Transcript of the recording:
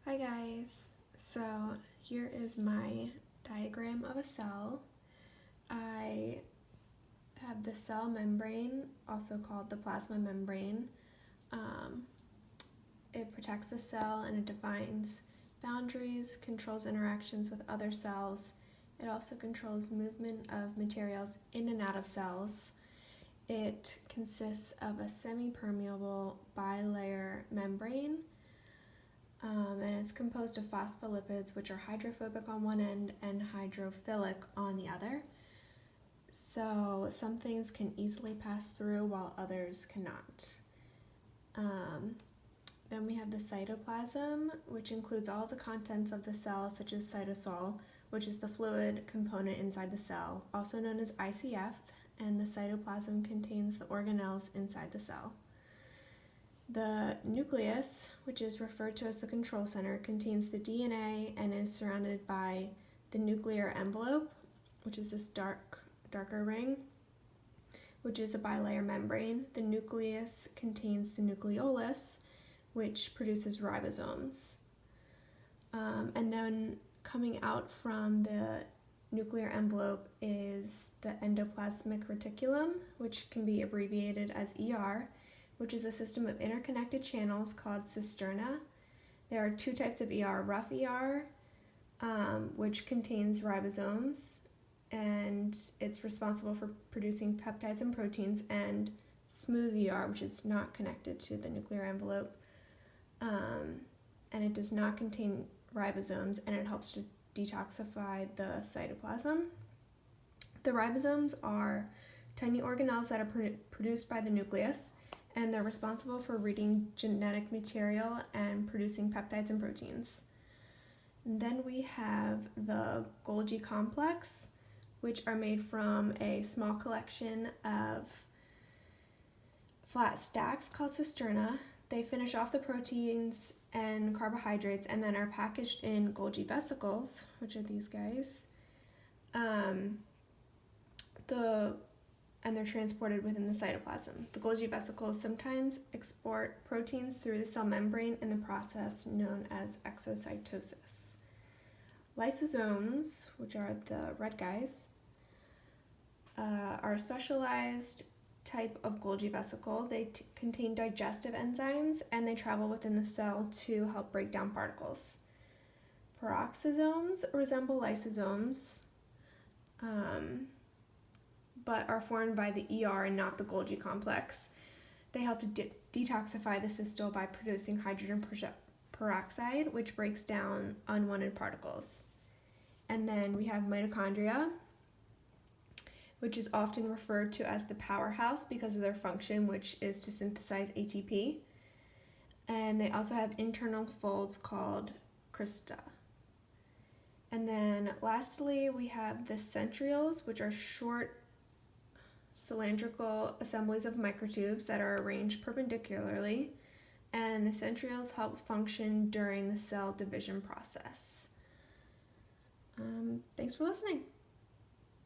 Hi guys, so here is my diagram of a cell. I have the cell membrane, also called the plasma membrane. Um, it protects the cell and it defines boundaries, controls interactions with other cells. It also controls movement of materials in and out of cells. It consists of a semi-permeable bilayer membrane. And it's composed of phospholipids, which are hydrophobic on one end and hydrophilic on the other. So some things can easily pass through while others cannot. Then we have the cytoplasm, which includes all the contents of the cell, such as cytosol, which is the fluid component inside the cell, also known as ICF, and the cytoplasm contains the organelles inside the cell. The nucleus, which is referred to as the control center, contains the DNA and is surrounded by the nuclear envelope, which is this darker ring, which is a bilayer membrane. The nucleus contains the nucleolus, which produces ribosomes. And then coming out from the nuclear envelope is the endoplasmic reticulum, which can be abbreviated as ER, which is a system of interconnected channels called cisterna. There are two types of ER, rough ER, which contains ribosomes, and it's responsible for producing peptides and proteins, and smooth ER, which is not connected to the nuclear envelope, and it does not contain ribosomes, and it helps to detoxify the cytoplasm. The ribosomes are tiny organelles that are produced by the nucleus, and they're responsible for reading genetic material and producing peptides and proteins. And then we have the Golgi complex, which are made from a small collection of flat stacks called cisterna. They finish off the proteins and carbohydrates and then are packaged in Golgi vesicles, which are these guys. And they're transported within the cytoplasm. The Golgi vesicles sometimes export proteins through the cell membrane in the process known as exocytosis. Lysosomes, which are the red guys, are a specialized type of Golgi vesicle. They contain digestive enzymes and they travel within the cell to help break down particles. Peroxisomes resemble lysosomes, but are formed by the ER and not the Golgi complex. They help to detoxify the cystole by producing hydrogen peroxide, which breaks down unwanted particles. And then we have mitochondria, which is often referred to as the powerhouse because of their function, which is to synthesize ATP. And they also have internal folds called crista. And then lastly, we have the centrioles, which are short cylindrical assemblies of microtubes that are arranged perpendicularly, and the centrioles help function during the cell division process. Thanks for listening.